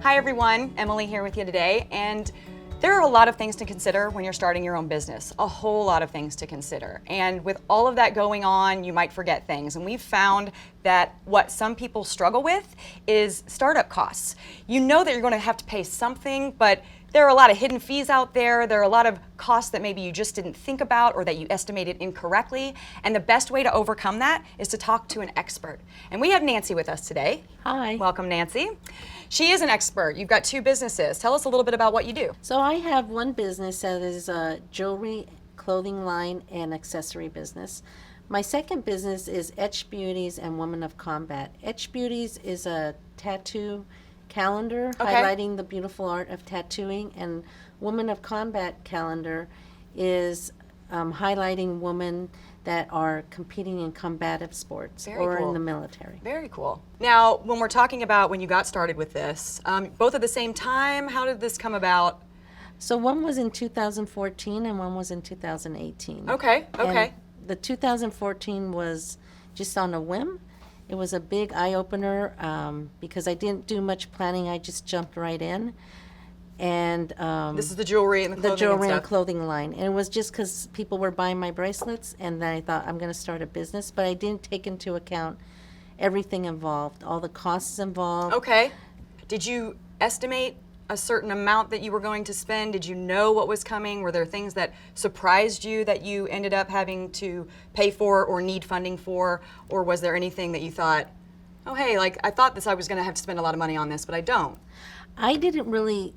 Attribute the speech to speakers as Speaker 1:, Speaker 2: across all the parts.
Speaker 1: Hi everyone, Emily here with you today, and there are a lot of things to consider when you're starting your own business, a whole lot of things to consider. And with all of that going on, you might forget things. And we've found that what some people struggle with is startup costs. You know that you're going to have to pay something, but there are a lot of hidden fees out there. There are a lot of costs that maybe you just didn't think about or that you estimated incorrectly. And the best way to overcome that is to talk to an expert. And we have Nancy with us today.
Speaker 2: Hi.
Speaker 1: Welcome, Nancy. She is an expert. You've got two businesses. Tell us a little bit about what you do.
Speaker 2: So I have one business that is a jewelry, clothing line, and accessory business. My second business is Etched Beauties and Women of Combat. Etched Beauties is a tattoo calendar highlighting the beautiful art of tattooing, and Women of Combat calendar is highlighting women that are competing in combative sports or in the military.
Speaker 1: Very cool. Now, when we're talking about when you got started with this, both at the same time, how did this come about?
Speaker 2: So one was in 2014 and one was in 2018.
Speaker 1: Okay.
Speaker 2: And the 2014 was just on a whim. It was a big eye-opener because I didn't do much planning. I just jumped right in. And
Speaker 1: this is the jewelry and the clothing
Speaker 2: and clothing line. And it was just because people were buying my bracelets, and then I thought, I'm going to start a business. But I didn't take into account everything involved, all the costs involved.
Speaker 1: Okay. Did you estimate a certain amount that you were going to spend? Did you know what was coming? Were there things that surprised you that you ended up having to pay for or need funding for? Or was there anything that you thought, oh, hey, like I thought I was going to have to spend a lot of money on this, but I don't?
Speaker 2: I didn't really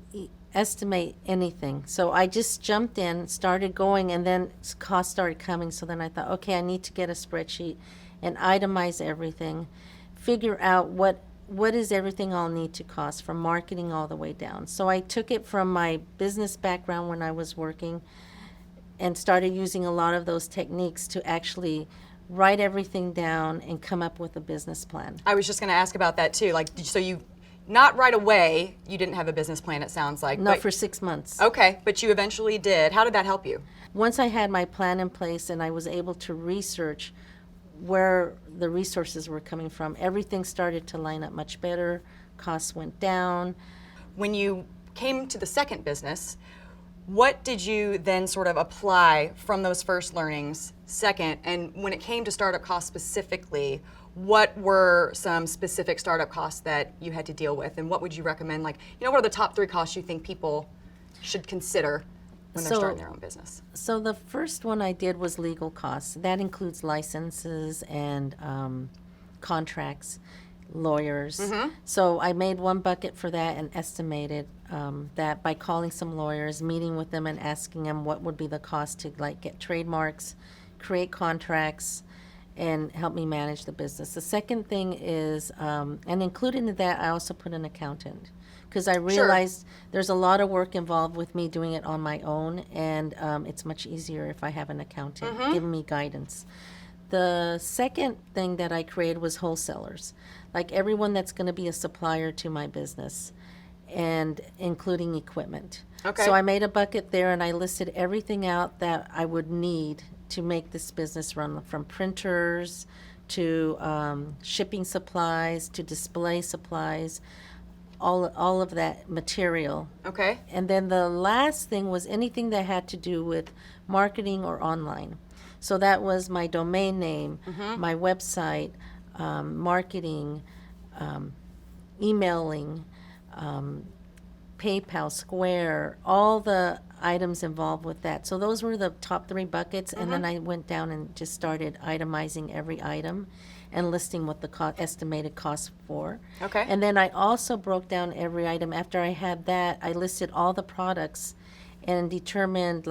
Speaker 2: estimate anything. So I just jumped in, started going, and then costs started coming. So then I thought, okay, I need to get a spreadsheet and itemize everything, figure out what is everything I'll need to cost from marketing all the way down. So I took it from my business background when I was working and started using a lot of those techniques to actually write everything down and come up with a business plan.
Speaker 1: I was just going to ask about that too. Like, so you, not right away, you didn't have a business plan, it sounds like.
Speaker 2: No, for 6 months.
Speaker 1: Okay, but you eventually did. How did that help you?
Speaker 2: Once I had my plan in place and I was able to research where the resources were coming from, everything started to line up much better. Costs went down.
Speaker 1: When you came to the second business, what did you then sort of apply from those first learnings second? And when it came to startup costs specifically, what were some specific startup costs that you had to deal with? And what would you recommend? Like, what are the top 3 costs you think people should consider when they're starting their own business?
Speaker 2: So the first one I did was legal costs. That includes licenses and contracts, lawyers.
Speaker 1: Mm-hmm.
Speaker 2: So I made one bucket for that and estimated that by calling some lawyers, meeting with them and asking them what would be the cost to get trademarks, create contracts, and help me manage the business. The second thing is, and included in that, I also put an accountant, because I realized there's a lot of work involved with me doing it on my own, and it's much easier if I have an accountant giving me guidance. The second thing that I created was wholesalers, like everyone that's going to be a supplier to my business, and including equipment.
Speaker 1: Okay.
Speaker 2: So I made a bucket there, and I listed everything out that I would need to make this business run, from printers to shipping supplies to display supplies, all of that material.
Speaker 1: Okay.
Speaker 2: And then the last thing was anything that had to do with marketing or online. So that was my domain name, my website, marketing, emailing, PayPal, Square, all the items involved with that. So those were the top 3 buckets, and then I went down and just started itemizing every item and listing what the estimated cost for.
Speaker 1: Okay.
Speaker 2: And then I also broke down every item. After I had that, I listed all the products and determined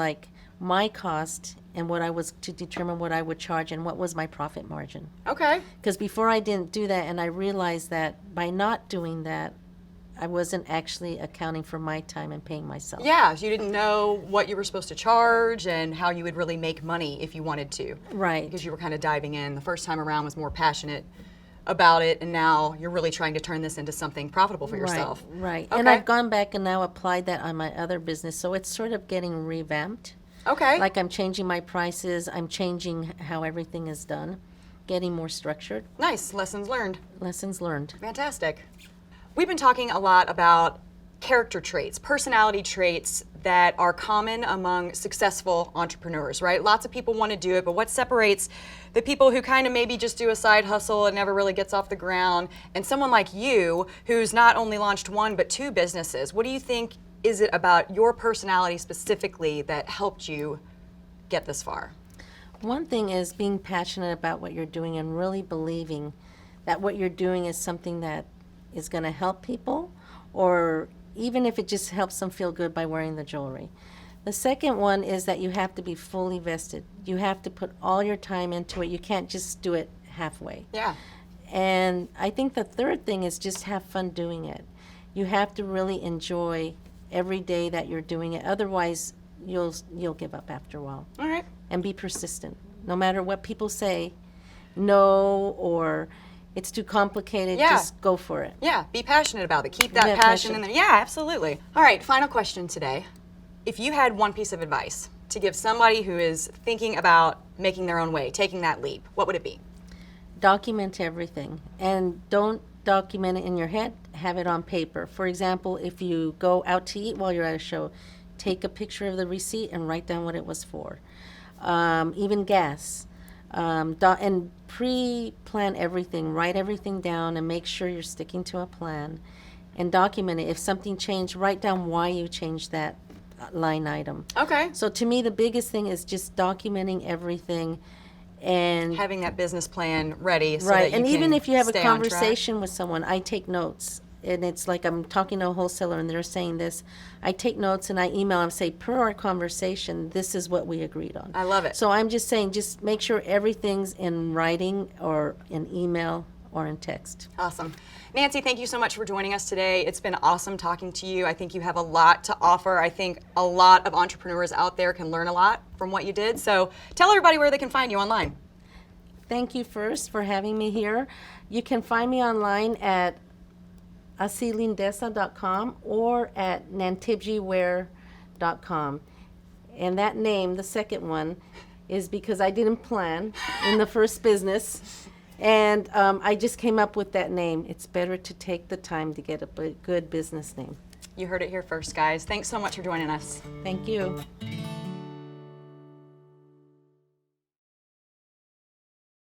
Speaker 2: my cost and what I was to determine what I would charge and what was my profit margin.
Speaker 1: Okay.
Speaker 2: Because before I didn't do that, and I realized that by not doing that, I wasn't actually accounting for my time and paying myself.
Speaker 1: Yeah, you didn't know what you were supposed to charge and how you would really make money if you wanted to.
Speaker 2: Right.
Speaker 1: Because you were kind of diving in. The first time around was more passionate about it, and now you're really trying to turn this into something profitable for yourself.
Speaker 2: Right.
Speaker 1: Okay.
Speaker 2: And I've gone back and now applied that on my other business, so it's sort of getting revamped.
Speaker 1: Okay.
Speaker 2: Like I'm changing my prices, I'm changing how everything is done, getting more structured.
Speaker 1: Nice. Lessons learned.
Speaker 2: Lessons learned.
Speaker 1: Fantastic. We've been talking a lot about character traits, personality traits that are common among successful entrepreneurs, right? Lots of people want to do it, but what separates the people who kind of maybe just do a side hustle and never really gets off the ground, and someone like you who's not only launched 1 but 2 businesses? What do you think is it about your personality specifically that helped you get this far?
Speaker 2: One thing is being passionate about what you're doing and really believing that what you're doing is something that is going to help people, or even if it just helps them feel good by wearing the jewelry. The second one is that you have to be fully vested. You have to put all your time into it. You can't just do it halfway.
Speaker 1: Yeah.
Speaker 2: And I think the third thing is just have fun doing it. You have to really enjoy every day that you're doing it. Otherwise, you'll give up after a while.
Speaker 1: All right.
Speaker 2: And be persistent. No matter what people say, no, or it's too complicated,
Speaker 1: Yeah.
Speaker 2: just go for it.
Speaker 1: Yeah, be passionate about it. Keep that
Speaker 2: Yeah,
Speaker 1: passion
Speaker 2: passion.
Speaker 1: in there. Yeah, absolutely. All right, final question today. If you had one piece of advice to give somebody who is thinking about making their own way, taking that leap, what would it be?
Speaker 2: Document everything. And don't document it in your head, have it on paper. For example, if you go out to eat while you're at a show, take a picture of the receipt and write down what it was for. Even gas. And pre-plan everything, write everything down and make sure you're sticking to a plan and document it. If something changed, write down why you changed that line item.
Speaker 1: Okay.
Speaker 2: So to me, the biggest thing is just documenting everything and
Speaker 1: Having that business plan ready so
Speaker 2: right.
Speaker 1: that you
Speaker 2: And
Speaker 1: can
Speaker 2: even if you have a
Speaker 1: stay on track.
Speaker 2: conversation with someone, I take notes. And it's like I'm talking to a wholesaler and they're saying this. I take notes and I email them, say, per our conversation, this is what we agreed on.
Speaker 1: I love it.
Speaker 2: So I'm just saying, just make sure everything's in writing or in email or in text.
Speaker 1: Awesome. Nancy, thank you so much for joining us today. It's been awesome talking to you. I think you have a lot to offer. I think a lot of entrepreneurs out there can learn a lot from what you did. So tell everybody where they can find you online.
Speaker 2: Thank you first for having me here. You can find me online at asilindesa.com or at nantibjiwear.com. And that name, the second one, is because I didn't plan in the first business. And I just came up with that name. It's better to take the time to get a good business name.
Speaker 1: You heard it here first, guys. Thanks so much for joining us.
Speaker 2: Thank you.